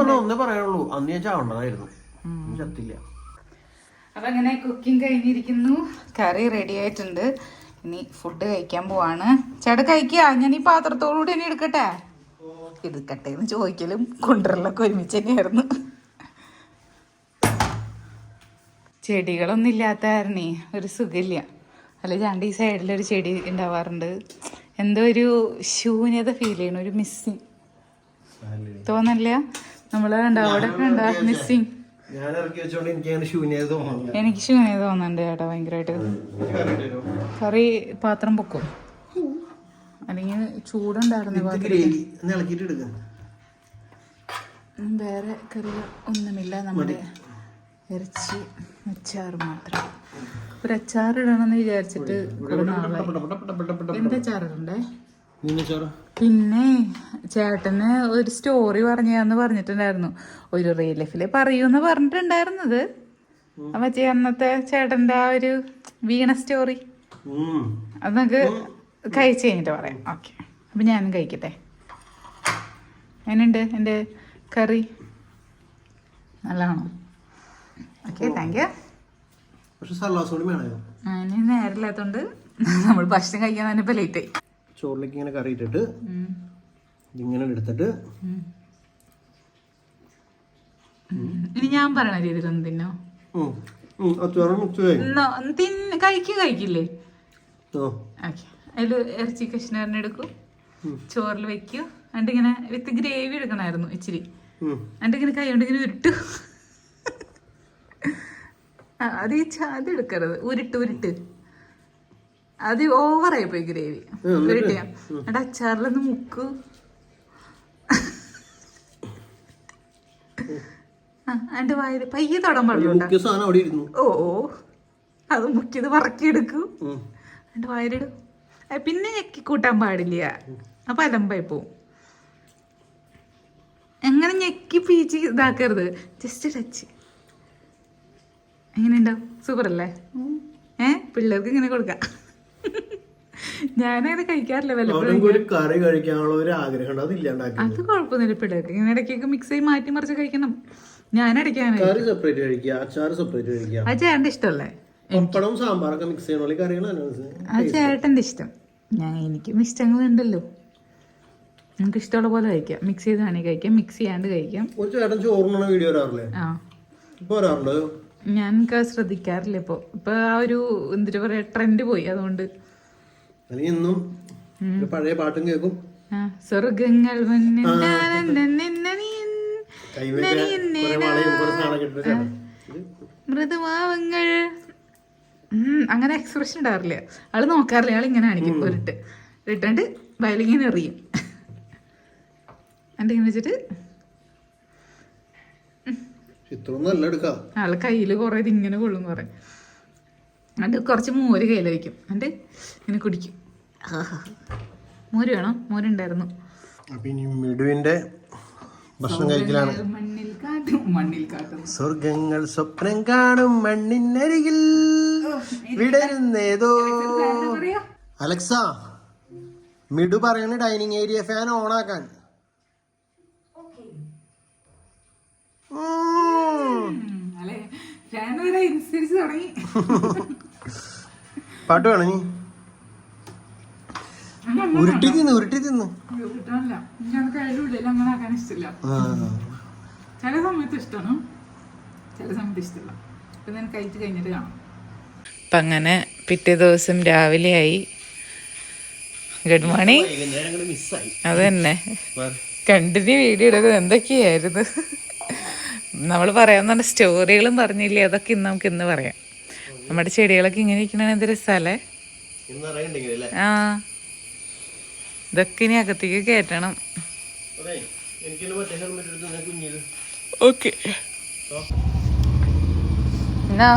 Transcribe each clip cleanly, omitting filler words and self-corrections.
ഒന്നേ പറയാനുള്ളൂ, അന്ന് ഞാൻ ചാവണ്ടതായിരുന്നു, ചത്തില്ല. അപ്പൊ അങ്ങനെ കുക്കിംഗ് കഴിഞ്ഞിരിക്കുന്നു, കറി റെഡി ആയിട്ടുണ്ട്. ഇനി ഫുഡ് കഴിക്കാൻ പോവാണ്. ചേട്ടാ കഴിക്കുക, ഞാൻ ഈ പാത്രത്തോടുകൂടി തന്നെ എടുക്കട്ടെ? എടുക്കട്ടെ എന്ന് ചോദിക്കലും കൊണ്ടുവരലൊക്കെ ഒരുമിച്ച് തന്നെയായിരുന്നു. ചെടികളൊന്നും ഇല്ലാത്ത കാരണേ ഒരു സുഖമില്ല. അല്ല ചാണ്ട് ഈ സൈഡിലൊരു ചെടി ഉണ്ടാവാറുണ്ട്, എന്തോ ഒരു ശൂന്യത ഫീൽ ചെയ്യണം, ഒരു മിസ്സിങ് തോന്നല്ല? നമ്മള് കണ്ടോ അവിടെ കണ്ടോ മിസ്സിങ്? എനിക്ക് ശൂന്യത തോന്നുന്നുണ്ട് ചേട്ടാ ഭയങ്കരമായിട്ട്. കറി പാത്രം പൊക്കും, അല്ലെങ്കിൽ ചൂടുണ്ടായിരുന്നു. വേറെ കറി ഒന്നുമില്ല, നമ്മുടെ ഇറച്ചി അച്ചാറ് മാത്രം. ഒരു അച്ചാർ ഇടണമെന്ന് വിചാരിച്ചിട്ട് കുറെ നാളായി. എന്താ അച്ചാറുണ്ടേ? പിന്നെ ചേട്ടന് ഒരു സ്റ്റോറി പറഞ്ഞാന്ന് പറഞ്ഞിട്ടുണ്ടായിരുന്നു, ഒരു റിയൽ ലൈഫില് പറയൂന്ന് പറഞ്ഞിട്ടുണ്ടായിരുന്നത്. മറ്റേ അന്നത്തെ ചേട്ടന്റെ ആ ഒരു വീണ സ്റ്റോറി, അത് നമുക്ക് കഴിച്ചു കഴിഞ്ഞിട്ട് പറയാം. ഓക്കെ, അപ്പൊ ഞാനും കഴിക്കട്ടെ. എങ്ങനെയുണ്ട് എൻ്റെ കറി? നല്ലതാണോ? Okay, thank you. അതിന് നേരമില്ലാത്തോണ്ട് നമ്മൾ ഭക്ഷണം കഴിക്കാൻ തന്നെ ഇപ്പൊ ലേറ്റ് ആയി. ചോറിലേക്ക് ഇങ്ങനെ കറി ഇട്ടിട്ട് ഇങ്ങനെ എടുത്തിട്ട് ഇനി ഞാൻ പറയണ രീതിയിലൊന്നും തിന്നോ? കഴിക്കില്ലേ? ഓക്കെ, അതില് ഇറച്ചി കഷ്ണറിന് എടുക്കും, ചോറിൽ വെക്കൂ, എന്നിട്ട് ഇങ്ങനെ വിത്ത് ഗ്രേവി എടുക്കണമായിരുന്നു ഇച്ചിരി, എന്നിട്ട് ഇങ്ങനെ കൈ കൊണ്ട് ഇങ്ങനെ ഉരുട്ടു. അത് എടുക്കരുത്, ഉരുട്ട് അത് ഓവറായി പോയി ഗ്രേവി. ഉരുട്ടിയാ എന്നിട്ട് അച്ചാറിലൊന്ന് മുക്കു. എന്റെ വായിൽ പയ്യെ തൊടാൻ പാടില്ല. ഓ, അത് മുക്കിയത് വറക്കിയെടുക്കൂ, എന്റെ വായിലിടും. പിന്നെ ഞെക്കി കൂട്ടാൻ പാടില്ല, അപ്പൊ അലമ്പായി പോവും. എങ്ങനെ ഞെക്കി പീച്ച് ഇതാക്കരുത്, ജസ്റ്റ് ടച്ച്. എങ്ങനെ ഉണ്ടാവും? സൂപ്പർ അല്ലേ? പിള്ളേർക്ക് ഇങ്ങനെ കൊടുക്കാം. ഞാനങ്ങനെ കഴിക്കാറില്ല വല്ലപ്പോഴും. അത് കുഴപ്പമൊന്നുമില്ല, പിള്ളേർക്ക് ഇങ്ങനെ ഇടയ്ക്കൊക്കെ മിക്സ് ചെയ്ത് മാറ്റി മറിച്ച് കഴിക്കണം. ഞാൻ ഇടയ്ക്കാണ് അത് ചേട്ടന്റെ ഇഷ്ടമല്ലേ? അത് ചേട്ടന്റെ ഇഷ്ടം. എനിക്കും ഇഷ്ടങ്ങളുണ്ടല്ലോ, നമുക്ക് ഇഷ്ടമുള്ള പോലെ കഴിക്കാം. മിക്സ് ചെയ്ത് വേണമെങ്കിൽ കഴിക്കാം, മിക്സ് ചെയ്യാണ്ട് കഴിക്കാം. ഞാൻ ശ്രദ്ധിക്കാറില്ല ഇപ്പൊ ആ ഒരു എന്താ പറയാ ട്രെൻഡ് പോയി, അതുകൊണ്ട് പഴയ പാട്ടും കേൾക്കും. സ്വർഗങ്ങൾ മൃദുമാവങ്ങൾ, അങ്ങനെ എക്സ്പ്രഷൻ ഉണ്ടാറില്ല. ആള് നോക്കാറില്ല, ആൾ ഇങ്ങനെ കാണിക്കും, ഒരിട്ട് ഇട്ടാണ്ട് വയലിങ്ങനെ എറിയും. എന്നിങ്ങനെ വെച്ചിട്ട് ആള് കയ്യില് കൊറേ ഇതിങ്ങനെ കൊള്ളും കൊറേ. എന്നിട്ട് കുറച്ച് മോര് കയ്യിൽ വയ്ക്കും, എന്നിട്ട് ഇങ്ങനെ കുടിക്കും. മോര് വേണോ? മോരുണ്ടായിരുന്നു. ഭക്ഷണം കഴിക്കലാണ്. മണ്ണിൽ കാട്ടും സ്വർഗങ്ങൾ സ്വപ്നം കാണും മണ്ണിനരികിൽ വിടരുന്നേതോ. അലക്സ, മിഡു പറയണ ഡൈനിങ് ഏരിയ ഫാൻ ഓണാക്കാൻ. പാട്ട് വേണം നീ ഉരുട്ടി തിന്ന് ചില സമയത്ത് ഇഷ്ടമാണ്, ചില സമയത്ത് ഇഷ്ടമല്ല. ഇപ്പൊ ഞാൻ കഴിച്ച് കഴിഞ്ഞിട്ട് കാണാം. അപ്പം അങ്ങനെ പിറ്റേ ദിവസം രാവിലെയായി. Good morning. അത് തന്നെ കണ്ടിന്യൂ വീഡിയോ എടുക്കുന്നത് എന്തൊക്കെയായിരുന്നു. നമ്മൾ പറയാൻ സ്റ്റോറികളും പറഞ്ഞില്ലേ, അതൊക്കെ ഇന്ന് നമുക്ക് ഇന്ന് പറയാം. നമ്മുടെ ചെടികളൊക്കെ ഇങ്ങനെ ഇരിക്കണ എന്ത് രസമല്ലേ? ആ, ഇതൊക്കെ ഇനി അകത്തേക്ക് കയറ്റണം. ഓക്കെ, എന്നാ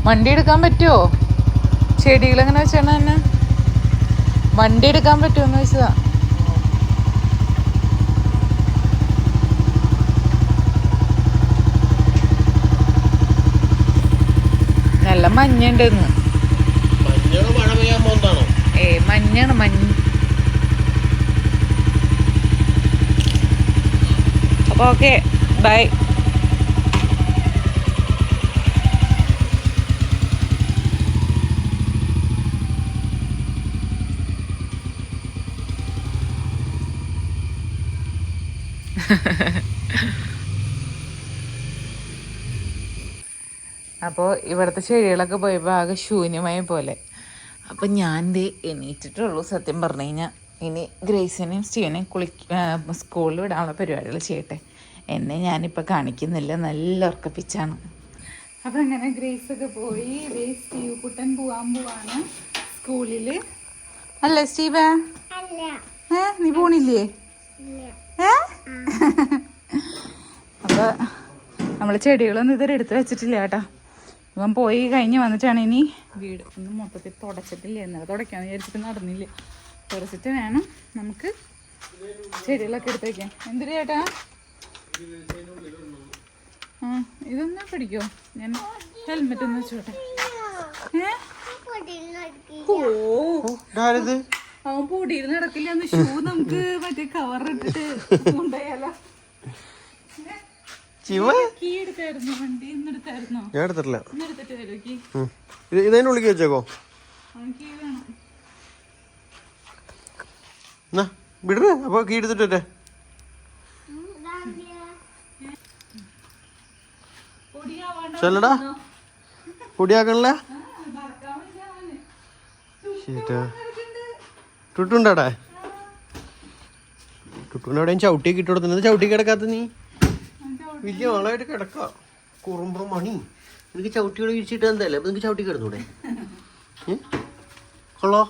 വണ്ടി എടുക്കാൻ പറ്റുമോ? ചെടികൾ എങ്ങനെ വെച്ചാണ് തന്നെ വണ്ടി എടുക്കാൻ പറ്റുമോന്ന് വെച്ചതാ. നല്ല മഞ്ഞുണ്ട് ഇന്ന്. മഞ്ഞാണ്, മഞ്ഞ്. അപ്പോൾ ഓക്കെ ബൈ. അപ്പോൾ ഇവിടുത്തെ ചെടികളൊക്കെ പോയപ്പോൾ ആകെ ശൂന്യമായ പോലെ. അപ്പം ഞാൻ എണീറ്റിട്ടുള്ളൂ സത്യം പറഞ്ഞു കഴിഞ്ഞാൽ. ഇനി ഗ്രേസിനെയും സ്റ്റീവനെയും സ്കൂളിൽ വിടാനുള്ള പരിപാടികൾ ചെയ്യട്ടെ. എന്നെ ഞാനിപ്പോൾ കാണിക്കുന്നില്ല, നല്ല ഉറക്കപ്പിച്ചാണ്. അപ്പം അങ്ങനെ ഗ്രേസൊക്കെ പോയി. സ്റ്റീവ് കുട്ടൻ പോവാണ് സ്കൂളിൽ. അല്ലേ സ്റ്റീവ? നീ പോണില്ലേ? അപ്പോൾ നമ്മൾ ചെടികളൊന്നും ഇതുവരെ എടുത്ത് വെച്ചിട്ടില്ല കേട്ടോ. ഇവൻ പോയി കഴിഞ്ഞ് വന്നിട്ടാണ് ഇനി വീട് ഒന്ന് മൊത്തത്തിൽ തുടച്ചിട്ടില്ല. എന്നാലും തുടയ്ക്കാന്ന് വിചാരിച്ചിട്ട് നടന്നില്ല. തുടച്ചിട്ട് വേണം നമുക്ക് ചെടികളൊക്കെ എടുത്ത് വയ്ക്കാം. എന്തൊരു ചേട്ടാ? ഇതൊന്ന് പിടിക്കോ? ഞാൻ ഹെൽമെറ്റ് ഒന്ന് വെച്ചോട്ടെ. അവൻ പൊടിയിൽ നടക്കില്ല. ഷൂ നമുക്ക് മറ്റേ കവർ ഇട്ടിട്ട് കൊണ്ടുപോയാലോ? കീ എടുത്തായിരുന്നു, വണ്ടി എടുത്തായിരുന്നോ? ഞാൻ എടുത്തിട്ടില്ല. എടുത്തിട്ട് വരും കീ. ഇതിന്റെ ഉള്ളിൽ വെച്ചേക്കോ. കീ വേണം. വിടേ അപ്പൊ കീ എടുത്തിട്ടേ. ചെല്ലടാ പൊടിയാക്കണല്ലേ. ടുട്ടുണ്ടാടെ ടുട്ടുവിന്റെ അവിടെയും ചവിട്ടിയൊക്കെ ഇട്ട് കൊടുക്കുന്നത്. ചവിട്ടി കിടക്കാത്ത നീ വലിയ ആളായിട്ട് കിടക്ക. കുറുമ്പുറം മണി നിനക്ക് ചവിട്ടിയോടെ ഇടിച്ചിട്ട് എന്തല്ലേ? അപ്പൊ നിനക്ക് ചവിട്ടി കിടന്നൂടെ? കൊള്ളോ?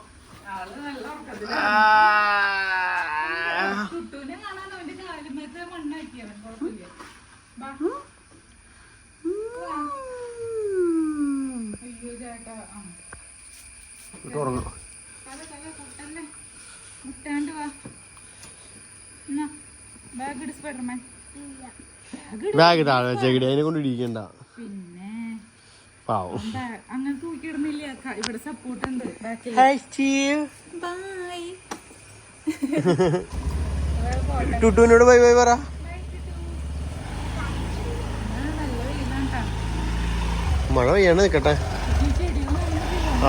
ബാഗ് താഴെ വെച്ചേക്കടി, അതിനെ കൊണ്ട് ഇടിക്കണ്ട. പിന്നെ പാവം അങ്ങനെ തൂക്കിയിടുന്നില്ല. ഇവിടെ സപ്പോർട്ട് ഉണ്ട്. ടുട്ടുവിനോട് ബൈ ബൈ പറ. മഴ പെയ്യാണ് നിക്കട്ടെ.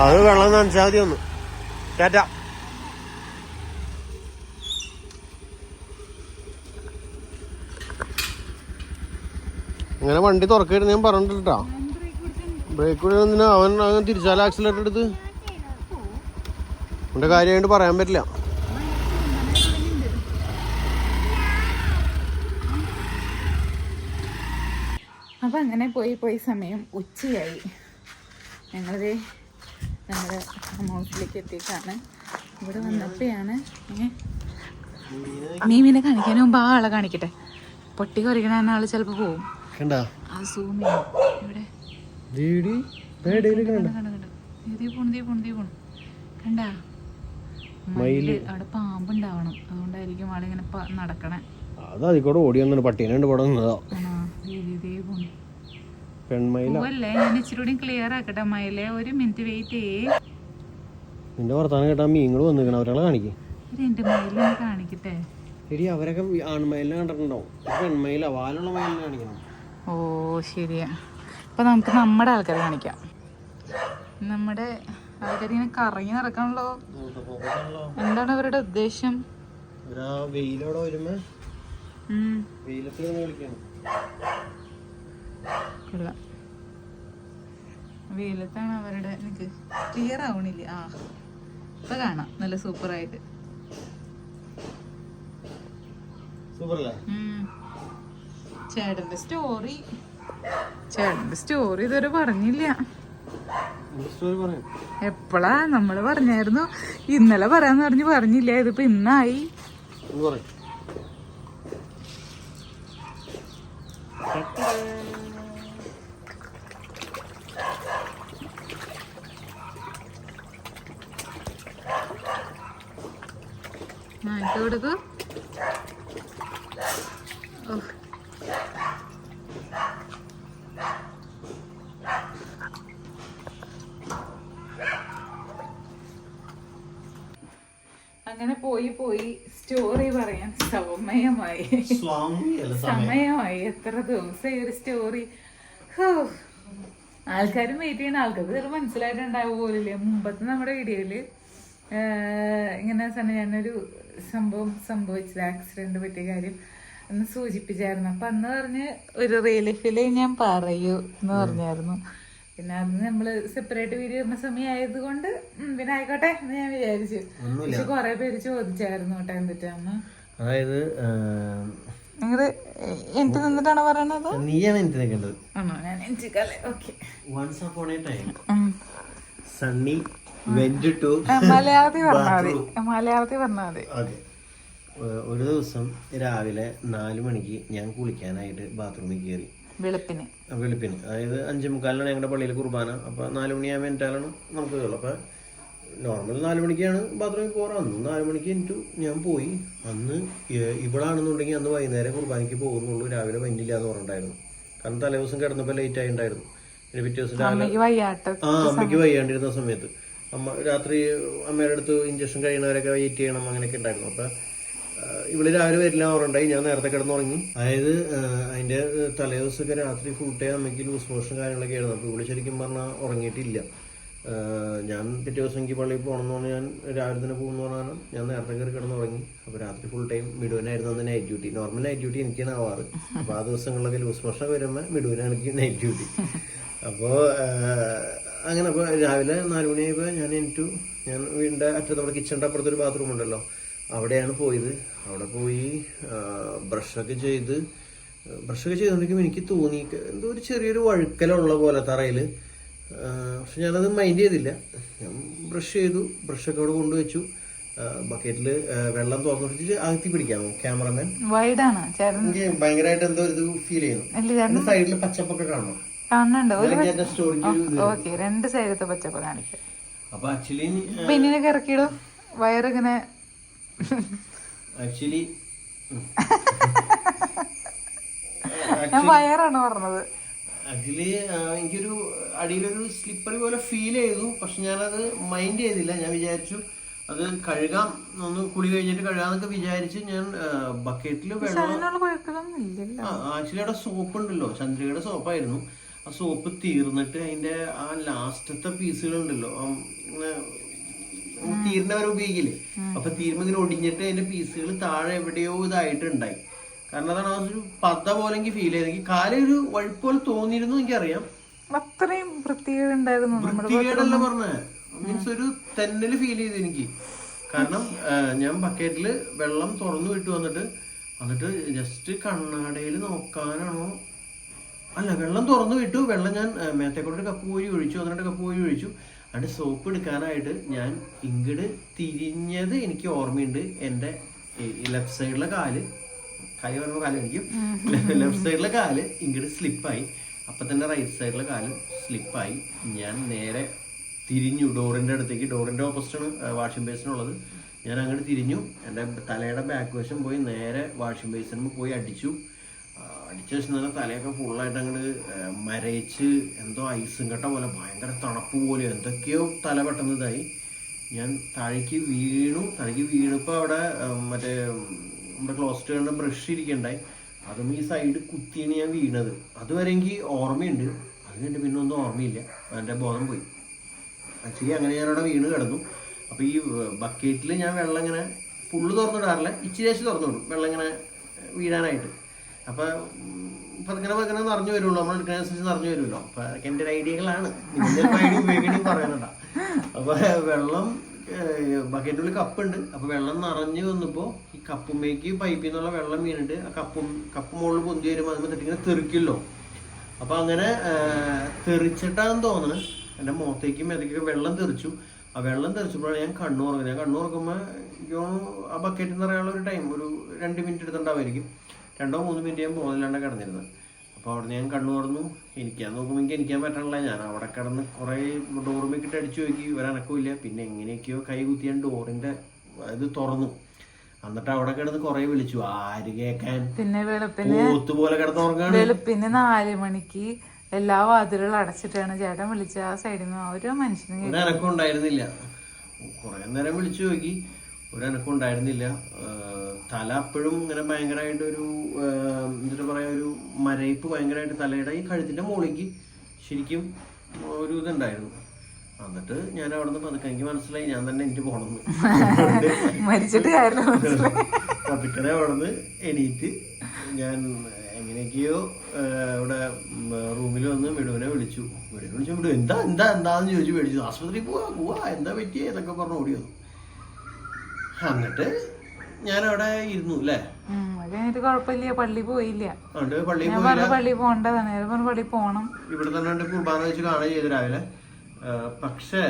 അത് വെള്ളം നനച്ചാൽ മതി. ഒന്ന് ടാറ്റ. ഇങ്ങനെ വണ്ടി തുറക്കരുത് ഞാൻ പറഞ്ഞിട്ടാ. ബ്രേക്ക് എന്തിനാ? അവൻ അങ്ങനെ തിരിച്ചാൽ ആക്സിലേറ്റർ എടുത്ത് അവൻ്റെ കാര്യമായിട്ട് പറയാൻ പറ്റില്ല. അപ്പം അങ്ങനെ പോയി സമയം ഉച്ചയായി. ഞങ്ങളത് നമ്മുടെ ഹൗസിലേക്ക് എത്തിയിട്ടാണ്. ഇവിടെ വന്നപ്പോഴാണ് മീമിനെ കാണിക്കാൻ മുമ്പ് ആ ആളെ കാണിക്കട്ടെ. പൊട്ടി കുറയ്ക്കണ ആള് ചിലപ്പോൾ പോവും. ആ സൂം ഇവിടെ കണ്ടാ മയില് അവിടെ പാമ്പുണ്ടാവണം. അതുകൊണ്ടായിരിക്കും ആളിങ്ങനെ നടക്കണേ. പോവല്ലേ? ഞാൻ ഇച്ചിരി കൂടി ക്ലിയർ ആക്കട്ടെ മയിലെ. ഒരു മിനിറ്റ് വെയിറ്റ് ചെയ്യേ. നിന്റെ വർത്താനം കേട്ടാ മീനുകൾ വന്നിരിക്കണം. അവരാളെ കാണിക്കേ. എന്റെ മയിലിനെ കാണിക്കട്ടെ. അവരൊക്കെ ആൺമയിലിനെ കണ്ടിട്ടുണ്ടാവും. പെൺമയില വാലുള്ള മയിലിനെ കാണിക്കണം. ഓ ശരിയാ. അപ്പൊ നമുക്ക് നമ്മുടെ ആൾക്കാരെ കാണിക്കാം. നമ്മുടെ ആൾക്കാരിങ്ങനെ കറങ്ങി നടക്കണല്ലോ. എന്താണ് അവരുടെ ഉദ്ദേശം? വെയിലോടെ വരുമ്പോ വെയിലത്താണ് അവരുടെ. എനിക്ക് ക്ലിയർ ആവണില്ല. ഇപ്പൊ കാണാം നല്ല സൂപ്പറായിട്ട്. ചേട്ടന്റെ സ്റ്റോറി ഇതുവരെ പറഞ്ഞില്ല. എപ്പോഴാ നമ്മള് പറഞ്ഞായിരുന്നു? ഇന്നലെ പറയാന്ന് പറഞ്ഞില്ല. ഇതിപ്പോ ഇന്നായി. ഇട്ട് കൊടുക്കൂ. അങ്ങനെ പോയി സ്റ്റോറി പറയാൻ സമയമായി. സമയമായി. എത്ര ദിവസമായി ഒരു സ്റ്റോറി. ആൾക്കാരും വെയിറ്റ് ചെയ്യുന്ന ആൾക്കാർക്ക് ഇത് മനസ്സിലായിട്ടുണ്ടാവുക പോലില്ലേ. മുമ്പത്തെ നമ്മുടെ വീഡിയോയില് ഇങ്ങനെ ഞാനൊരു സംഭവിച്ചത്, ആക്സിഡന്റ് പറ്റിയ കാര്യം അന്ന് സൂചിപ്പിച്ചായിരുന്നു. അപ്പൊ അന്ന് പറഞ്ഞ് ഒരു റിയൽ ലൈഫില് ഞാൻ പറയൂ എന്ന് പറഞ്ഞായിരുന്നു. പിന്നെ അന്ന് നമ്മള് സെപ്പറേറ്റ് വീഡിയോ ഇടുന്ന സമയം ആയതുകൊണ്ട് പിന്നെ ആയിക്കോട്ടെ എന്ന് ഞാൻ വിചാരിച്ചു. പക്ഷെ കൊറേ പേര് ചോദിച്ചായിരുന്നു കേട്ടോ എന്തിട്ടാന്ന്. അതായത് നിങ്ങള് എനിക്ക് നിന്നിട്ടാണ് പറയണത്? നീയാണ് എനിക്ക് നിൽക്കേണ്ടത്. ആണോ? ഞാൻ എനിക്കല്ലേ. Okay. Once upon a time, Sunny went to മലയാളത്തിൽ പറഞ്ഞാൽ മതി. മലയാളത്തിൽ പറഞ്ഞാൽ മതി. ഒരു ദിവസം രാവിലെ 4 മണിക്ക് ഞാൻ കുളിക്കാനായിട്ട് ബാത്റൂമിൽ കയറി. വെളുപ്പിന് അതായത് 5:45 ഞങ്ങളുടെ പള്ളിയിൽ കുർബാന. അപ്പൊ 4 മണിയാകുമ്പോൾ എന്നിട്ടാണ് നമുക്ക് കയറുള്ളൂ. അപ്പൊ നോർമൽ 4 മണിക്കാണ് ബാത്റൂമിൽ പോകാറ്. അന്ന് 4 മണിക്ക് എനിക്ക് ഞാൻ പോയി. അന്ന് ഇവളാണെന്നുണ്ടെങ്കിൽ അന്ന് വൈകുന്നേരം കുർബാനയ്ക്ക് പോകുന്നുള്ളൂ, രാവിലെ വന്നില്ല എന്ന് പറഞ്ഞിട്ടുണ്ടായിരുന്നു. കാരണം തലേ ദിവസം കിടന്നപ്പോൾ ലേറ്റ് ആയിട്ടുണ്ടായിരുന്നു. പിന്നെ പിറ്റേ ദിവസം അമ്മയ്ക്ക് വയ്യാണ്ടിരുന്ന സമയത്ത് രാത്രി അമ്മയുടെ അടുത്ത് ഇഞ്ചക്ഷൻ കഴിയുന്നവരൊക്കെ വെയിറ്റ് ചെയ്യണം, അങ്ങനെയൊക്കെ ഉണ്ടായിരുന്നു. അപ്പൊ ഇവള് രാവിലെ വരില്ല പറഞ്ഞിട്ടുണ്ടായി. ഞാൻ നേരത്തെ കിടന്നുറങ്ങി. അതായത് അതിന്റെ തലേ ദിവസമൊക്കെ രാത്രി ഫുൾ ടൈം അമ്മയ്ക്ക് ലൂസ് മോഷൻ കാര്യങ്ങളൊക്കെ ആയിരുന്നു. അപ്പൊ ഇവള് ശരിക്കും പറഞ്ഞാൽ ഉറങ്ങിയിട്ടില്ല. ഞാൻ പിറ്റേ ദിവസം എനിക്ക് പള്ളിയിൽ പോകണമെന്ന് പറഞ്ഞാൽ ഞാൻ രാവിലെ തന്നെ പോകുമെന്ന് പറഞ്ഞാൽ ഞാൻ നേരത്തെ കയറി കിടന്നുറങ്ങി. അപ്പോൾ രാത്രി ഫുൾ ടൈം മിഡുവിനായിരുന്നു അന്ന് night duty. Normal night duty എനിക്കാണ് ആവാറ്. അപ്പോൾ ആ ദിവസങ്ങളിലൊക്കെ ലൂസ് മോഷൻ വരുമ്പോൾ മിഡുവിനാണ് എനിക്ക് നൈറ്റ് ഡ്യൂട്ടി. അപ്പോൾ അങ്ങനെ അപ്പോൾ രാവിലെ 4 മണിയായപ്പോൾ ഞാൻ വീടിൻ്റെ അറ്റത്ത് നമ്മുടെ കിച്ചണിൻ്റെ അപ്പുറത്തൊരു ബാത്റൂം ഉണ്ടല്ലോ, അവിടെയാണ് പോയത്. അവിടെ പോയി ബ്രഷൊക്കെ ചെയ്തുകൊണ്ടിരിക്കുമ്പോൾ എനിക്ക് തോന്നി എന്തോ ഒരു ചെറിയൊരു വഴുക്കലുള്ള പോലെ തറയിൽ. പക്ഷെ ഞാനത് മൈൻഡ് ചെയ്തില്ല. ഞാൻ ബ്രഷ് ചെയ്തു, ബ്രഷൊക്കെ അവിടെ കൊണ്ടുവച്ചു. ബക്കറ്റിൽ വെള്ളം തുറന്നിട്ട് അകത്തി പിടിക്കാമോ ക്യാമറമാൻ? എനിക്ക് ഭയങ്കരമായിട്ട് എന്തോ ഇത് ഫീൽ ചെയ്യുന്നു. സൈഡിൽ പച്ചപ്പൊക്കെ കാണണം. രണ്ട് സൈഡത്തെ പച്ചപ്പ് കാണിക്കാം. അപ്പൊ ആക്ച്വലി പിന്നിനൊക്കെ ഇറക്കിയിടും വയറിങ്ങനെ. ആക്ച്വലി ഞാൻ വയറാണ് പറഞ്ഞത്. ആക്ച്വലി എനിക്കൊരു അടിയിലൊരു സ്ലിപ്പറി പോലെ ഫീൽ ചെയ്തു. പക്ഷെ ഞാനത് മൈൻഡ് ചെയ്തില്ല. ഞാൻ വിചാരിച്ചു അത് കഴുകാം, ഒന്ന് കുളി കഴിഞ്ഞിട്ട് കഴുകാന്നൊക്കെ വിചാരിച്ച് ഞാൻ ബക്കറ്റിൽ വെള്ളം. ആക്ച്വലി അവിടെ സോപ്പ് ഉണ്ടല്ലോ, ചന്ദ്രികയുടെ സോപ്പായിരുന്നു. ആ സോപ്പ് തീർന്നിട്ട് അതിന്റെ ആ ലാസ്റ്റത്തെ പീസുകളുണ്ടല്ലോ, തീരുന്നവരെ ഉപയോഗിക്കില്ലേ. അപ്പൊ തീരുമ്പോ ഇങ്ങനെ ഒടിഞ്ഞിട്ട് അതിന്റെ പീസുകൾ താഴെ എവിടെയോ ഇതായിട്ടുണ്ടായി. കാരണം അതാണ് ആ ഒരു പത പോലെ എനിക്ക് ഫീൽ ചെയ്ത്. എനിക്ക് കാലൊരു വഴുപ്പ് പോലെ തോന്നിയിരുന്നു. എനിക്കറിയാം അത്രയും വൃത്തികേടല്ല പറഞ്ഞ മീൻസ് ഒരു തെന്നല് ഫീൽ ചെയ്തു എനിക്ക്. കാരണം ഞാൻ ബക്കറ്റില് വെള്ളം തുറന്നു വിട്ടു എന്നിട്ട് ജസ്റ്റ് കണ്ണാടയിൽ നോക്കാനാണോ അല്ല, വെള്ളം തുറന്നു വിട്ടു. വെള്ളം ഞാൻ മേത്തേക്കൂടെ കപ്പ് കോരി ഒഴിച്ചു, 12 കപ്പ് കോരി ഒഴിച്ചു. അതിന്റെ സോപ്പ് എടുക്കാനായിട്ട് ഞാൻ ഇങ്ങട് തിരിഞ്ഞത് എനിക്ക് ഓർമ്മയുണ്ട്. എൻ്റെ ലെഫ്റ്റ് സൈഡിലെ കാല് പറയുമ്പോൾ കാല് എനിക്കും ലെഫ്റ്റ് സൈഡിലെ കാല് ഇങ്ങോട്ട് സ്ലിപ്പായി. അപ്പം തന്നെ റൈറ്റ് സൈഡിലെ കാലും സ്ലിപ്പായി. ഞാൻ നേരെ തിരിഞ്ഞു ഡോറിൻ്റെ അടുത്തേക്ക്. ഡോറിൻ്റെ ഓപ്പോസിറ്റാണ് വാഷിംഗ് ബേസിനുള്ളത്. ഞാൻ അങ്ങോട്ട് തിരിഞ്ഞു. എൻ്റെ തലയുടെ ബാക്ക് വശം പോയി നേരെ വാഷിംഗ് ബേസിന് പോയി അടിച്ച ശേഷം തന്നെ തലയൊക്കെ ഫുള്ളായിട്ട് അങ്ങോട്ട് മരയിച്ച് എന്തോ ഐസും കട്ട പോലെ ഭയങ്കര തണുപ്പ് പോലെ എന്തൊക്കെയോ തല പെട്ടെന്ന് ഇതായി. ഞാൻ താഴേക്ക് വീണപ്പോൾ അവിടെ മറ്റേ നമ്മുടെ ക്ലോസ്റ്റ് കണ്ട ബ്രഷ് ഇരിക്കണ്ടായി. അതും ഈ സൈഡ് കുത്തിയാണ് ഞാൻ വീണത്. അതുവരെ എനിക്ക് ഓർമ്മയുണ്ട്. അതിനെൻ്റെ പിന്നെ ഒന്നും ഓർമ്മയില്ല. എൻ്റെ ബോധം പോയി. ആക്ച്വലി അങ്ങനെ ഞാനവിടെ വീണ് കിടന്നു. അപ്പോൾ ഈ ബക്കറ്റിൽ ഞാൻ വെള്ളം ഇങ്ങനെ ഫുള്ള് തുറന്നിടാറില്ല, ഇച്ചിരി തുറന്നു വിടും വെള്ളം ഇങ്ങനെ വീഴാനായിട്ട്. അപ്പോൾ ഇങ്ങനെ നിറഞ്ഞു വരുള്ളൂ, നമ്മൾ എടുക്കുന്നതിനനുസരിച്ച് നിറഞ്ഞു വരുമല്ലോ. അപ്പോൾ അതൊക്കെ എൻ്റെ ഒരു ഐഡിയകളാണ്, ഐഡിയ ഉപയോഗിക്കണമെങ്കിൽ പറയുന്നുണ്ട. അപ്പോൾ വെള്ളം ബക്കറ്റിനുള്ളിൽ കപ്പുണ്ട്. അപ്പോൾ വെള്ളം നിറഞ്ഞു വന്നപ്പോൾ ഈ കപ്പുമ്മേക്ക് പൈപ്പിൽ നിന്നുള്ള വെള്ളം വീണിട്ട് ആ കപ്പ് മുകളിൽ പൊന്തി വരുമ്പോൾ അതിന് തട്ടിങ്ങനെ തെറിക്കുമല്ലോ. അപ്പോൾ അങ്ങനെ തെറിച്ചിട്ടാന്ന് തോന്നുന്നത് എൻ്റെ മുഖത്തേക്കും മെതയ്ക്കൊക്കെ വെള്ളം തെറിച്ചു. ആ വെള്ളം തെറിച്ചപ്പോഴാണ് ഞാൻ കണ്ണു തുറക്കുന്നത്. ഞാൻ കണ്ണു തുറക്കുമ്പോൾ ആ ബക്കറ്റിൽ നിന്ന് പറയാനുള്ള ഒരു ടൈം ഒരു 2 മിനിറ്റ് എടുത്തിട്ടുണ്ടാവുമായിരിക്കും. 2-3 മിനിറ്റ് ഞാൻ പോകുന്നില്ലാണ്ട് കിടന്നിരുന്നത്. അപ്പോൾ അവിടെ ഞാൻ കണ്ണു തുറന്നു. എനിക്കാൻ നോക്കുമ്പോൾ എനിക്ക് എനിക്കാൻ പറ്റണില്ല. ഞാൻ അവിടെ കിടന്ന് കുറേ ഡോറുമേക്കിട്ട് അടിച്ചു നോക്കി, ഒരനക്കമില്ല. പിന്നെ എങ്ങനെയൊക്കെയോ കൈ കുത്തിയാൻ ഡോറിൻ്റെ ഇത് തുറന്നു. എന്നിട്ട് അവിടെ കിടന്ന് കുറേ വിളിച്ചു, ആര് കേൾക്കാൻ. പിന്നെ പോലെ കിടന്നുറങ്ങാണ്. വെളുപ്പിന് 4 മണിക്ക് എല്ലാ വാതിലുകളും അടച്ചിട്ടാണ് ചേട്ടൻ വിളിച്ച. ആ സൈഡിൽ നിന്ന് ഓരോ മനുഷ്യനും അനക്കം ഉണ്ടായിരുന്നില്ല. കുറേ നേരം വിളിച്ചു നോക്കി, ഒരു അനക്കം ഉണ്ടായിരുന്നില്ല. തല അപ്പോഴും ഇങ്ങനെ ഭയങ്കരമായിട്ടൊരു എന്താ പറയുക, ഒരു മരയിപ്പ് ഭയങ്കരമായിട്ട് തലയുടെ ഈ കഴുത്തിൻ്റെ മുകളിലേക്ക് ശരിക്കും ഒരു ഇതുണ്ടായിരുന്നു. എന്നിട്ട് ഞാൻ അവിടെ നിന്ന് പതുക്കെ എനിക്ക് മനസ്സിലായി ഞാൻ തന്നെ എനിക്ക് പോകണമെന്ന്. പതുക്കനെ അവിടെ നിന്ന് എണീറ്റ് ഞാൻ എങ്ങനെയൊക്കെയോ ഇവിടെ റൂമിൽ വന്ന് മിടുവിനെ വിളിച്ചു. മിടു എന്താന്ന് ചോദിച്ചു മേടിച്ചു. ആശുപത്രിയിൽ പോവാ എന്താ പറ്റിയേ എന്നൊക്കെ പറഞ്ഞ് ഓടി വന്നു. എന്നിട്ട് ഞാൻ അവിടെ ഇരുന്നു അല്ലേ. കുഴപ്പമില്ല, പള്ളി പോയില്ല. പള്ളി പോകണ്ടതാണ്, പള്ളി പോണം. ഇവിടെ തന്നെ കുർബാന വെച്ച് കാണുക ചെയ്തു രാവിലെ. പക്ഷേ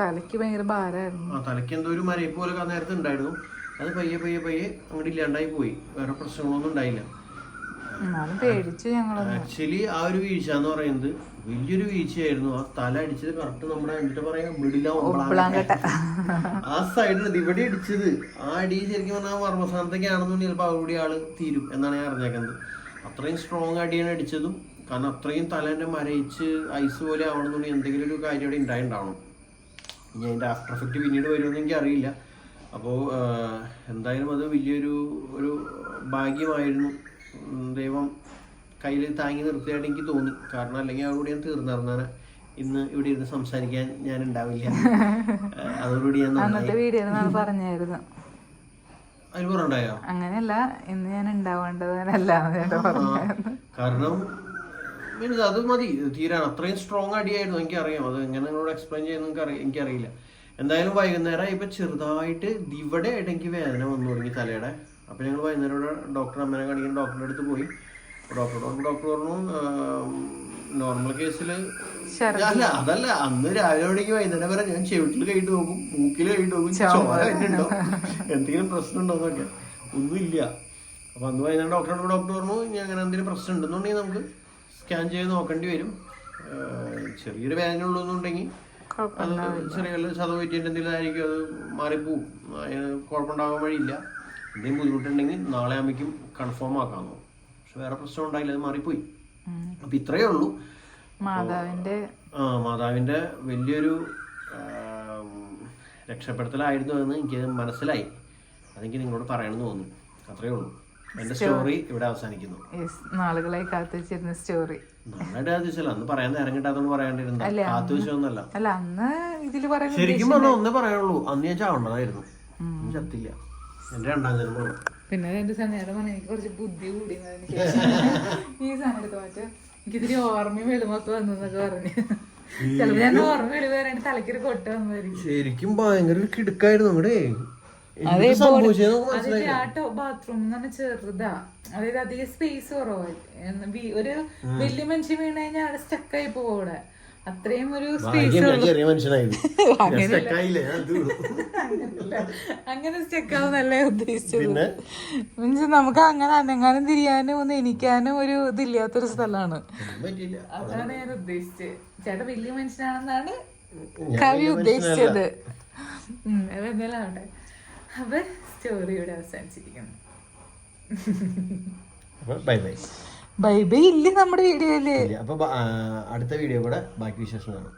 തലയ്ക്ക് ഭയങ്കര ഭാരമായിരുന്നു. തലയ്ക്ക് എന്തോ ഒരു മരയിപ്പ് പോലെ നേരത്തെ ഉണ്ടായിരുന്നു. അത് പയ്യെ അങ്ങോട്ട് ഇല്ലാണ്ടായി പോയി. വേറെ പ്രശ്നങ്ങളൊന്നും ഉണ്ടായില്ല. ആക്ച്വലി ആ ഒരു വീഴ്ച എന്ന് പറയുന്നത് വലിയൊരു വീഴ്ചയായിരുന്നു. ആ തല അടിച്ചത് കറക്റ്റ് നമ്മുടെ എന്നിട്ട് പറയാ മിഡില ആ സൈഡിൽ ഇവിടെ അടിച്ചത്. ആ അടി ശരിക്കും പറഞ്ഞാൽ മർമ്മസ്ഥാനത്തൊക്കെ ആണെന്നുണ്ടെങ്കിൽ ചിലപ്പോൾ അവിടെ ആള് തീരും എന്നാണ് ഞാൻ അറിഞ്ഞേക്കുന്നത്. അത്രയും സ്ട്രോങ് അടിയാണ് അടിച്ചതും. കാരണം അത്രയും തലേൻ്റെ മരയിച്ച് ഐസ് പോലെ ആവണമെന്നുണ്ടെങ്കിൽ എന്തെങ്കിലും ഒരു കാര്യം അവിടെ ഉണ്ടാവണം. ഇനി അതിൻ്റെ ആഫ്റ്റർ എഫക്റ്റ് പിന്നീട് വരുമെന്ന് എനിക്ക് അറിയില്ല. അപ്പോൾ എന്തായാലും അത് വലിയൊരു ഭാഗ്യമായിരുന്നു. ദൈവം കയ്യിൽ താങ്ങി നിർത്തിയായിട്ട് എനിക്ക് തോന്നി. കാരണം അല്ലെങ്കിൽ അതോടുകൂടി ഞാൻ തീർന്നിറങ്ങാൻ ഇന്ന് ഇവിടെ ഇരുന്ന് സംസാരിക്കാൻ ഞാൻ ഉണ്ടാവില്ല. അതോടുകൂടി ഞാൻ പറഞ്ഞായിരുന്നു. അതിന് പറഞ്ഞുണ്ടായോ? അങ്ങനെയല്ല, ഇന്ന് ഞാൻ ഉണ്ടാവേണ്ടതല്ല. കാരണം മീൻസ് അത് മതി തീരാൻ. അത്രയും സ്ട്രോങ് അടിയായിരുന്നു. എനിക്കറിയാം അത് എങ്ങനെ നിങ്ങളോട് എക്സ്പ്ലെയിൻ ചെയ്യുന്ന എനിക്കറിയില്ല. എന്തായാലും വൈകുന്നേരം ഇപ്പം ചെറുതായിട്ട് ഇവിടെ ആയിട്ട് എനിക്ക് വേദന വന്നു തുടങ്ങി തലയുടെ. അപ്പം ഞങ്ങൾ വൈകുന്നേരം ഇവിടെ അമ്മേനെ കാണിക്കുന്ന ഡോക്ടറുടെ അടുത്ത് പോയി. ഡോക്ടർ പറഞ്ഞു നോർമൽ കേസിൽ അതല്ല അന്ന് രാവിലെ തുടങ്ങി വൈകുന്നേരം വരെ ഞാൻ ചെവിട്ടിൽ കഴിഞ്ഞിട്ട് നോക്കും, മൂക്കിൽ കഴിഞ്ഞിട്ട് നോക്കും, ചോര ഉണ്ടോ എന്തെങ്കിലും പ്രശ്നം ഉണ്ടോ എന്നൊക്കെ. ഒന്നുമില്ല. അപ്പം അന്ന് വൈകുന്നേരം ഡോക്ടർ പറഞ്ഞു ഇനി അങ്ങനെ എന്തെങ്കിലും പ്രശ്നം ഉണ്ടെന്നുണ്ടെങ്കിൽ നമുക്ക് സ്കാൻ ചെയ്ത് നോക്കേണ്ടി വരും. ചെറിയൊരു വേദന ഉള്ളൂന്നുണ്ടെങ്കിൽ അത് ചെറിയ ചതവറ്റിൻ്റെ എന്തെങ്കിലും ആയിരിക്കും, അത് മാറിപ്പോവും, കുഴപ്പമുണ്ടാകാൻ വഴിയില്ല. എന്തെങ്കിലും ബുദ്ധിമുട്ടുണ്ടെങ്കിൽ നാളെ ആകുമ്പോഴേക്കും കൺഫേം ആക്കാമെന്നോ. പക്ഷെ വേറെ പ്രശ്നം ഉണ്ടായില്ല, അത് മാറിപ്പോയി. അപ്പം ഇത്രയേ ഉള്ളൂ. മാതാവിൻ്റെ വലിയൊരു രക്ഷപ്പെടുത്തലായിരുന്നു എന്ന് എനിക്ക് മനസ്സിലായി. അതെനിക്ക് നിങ്ങളോട് പറയണമെന്ന് തോന്നുന്നു. അത്രയേ ഉള്ളൂ. എന്റെ സ്റ്റോറി ഇവിടെ അവസാനിക്കുന്നു. നാളുകളായി കാത്തുവെച്ചിരുന്ന സ്റ്റോറി. നാളായിട്ട് കാത്തുവെച്ചല്ല, അന്ന് പറയാൻ നേരം കിട്ടാത്തോണ്ട് പറയാണ്ടിരുന്ന കാത്തുവെച്ചൊന്നല്ല. ശരിക്കും പറഞ്ഞ ഒന്നേ പറയാനുള്ളൂ, അന്ന് ഞാൻ ചാവണ്ടതായിരുന്നു. ചത്തില്ല. എന്റെ രണ്ടാം ജന്മമാണ്. പിന്നെ എന്റെ സമയം എനിക്ക് കുറച്ച് ബുദ്ധി കൂടി ഈ സമയത്ത് മറ്റേ എനിക്കിതിരി ഓർമ്മയും വെളുമൊക്കെ വന്നൊക്കെ പറഞ്ഞു. ചിലപ്പോ ഞാൻ ഓർമ്മ വെളി വരാണ്ട് തലക്കൊരു കൊട്ട വന്നായിരിക്കും. ശരിക്കും ഭയങ്കര കിടക്കായിരുന്നു നമ്മുടെ. ബാത്റൂം ചെറുതാ, അതായത് അധികം സ്പേസ് കുറവായി. ഒരു വലിയ മനുഷ്യൻ വീണ് കഴിഞ്ഞാൽ അവിടെ സ്റ്റക്കായി പോവും. അവിടെ അത്രയും ഒരു സ്പേസ് അങ്ങനെ സ്റ്റക്കാവുന്നല്ല ഉദ്ദേശിച്ചത്. മീൻസ് നമുക്ക് അങ്ങനെ അനങ്ങാനും തിരിയാനും ഒന്ന് എണീക്കാനും ഒരു ഇതില്ലാത്തൊരു സ്ഥലമാണ്. അതാണ് ഞാൻ ഉദ്ദേശിച്ചത്. ചേട്ടാ വലിയ മനുഷ്യനാണെന്നാണ് കവി ഉദ്ദേശിച്ചത്. അതെന്തായാലും ആവട്ടെ. അപ്പൊ സ്റ്റോറി ഇവിടെ അവസാനിച്ചിരിക്കുന്നു. ബൈ ബൈ ഇല്ലേ നമ്മുടെ വീഡിയോയില്. അപ്പൊ അടുത്ത വീഡിയോ കൂടെ ബാക്കി വിശേഷം കാണാം.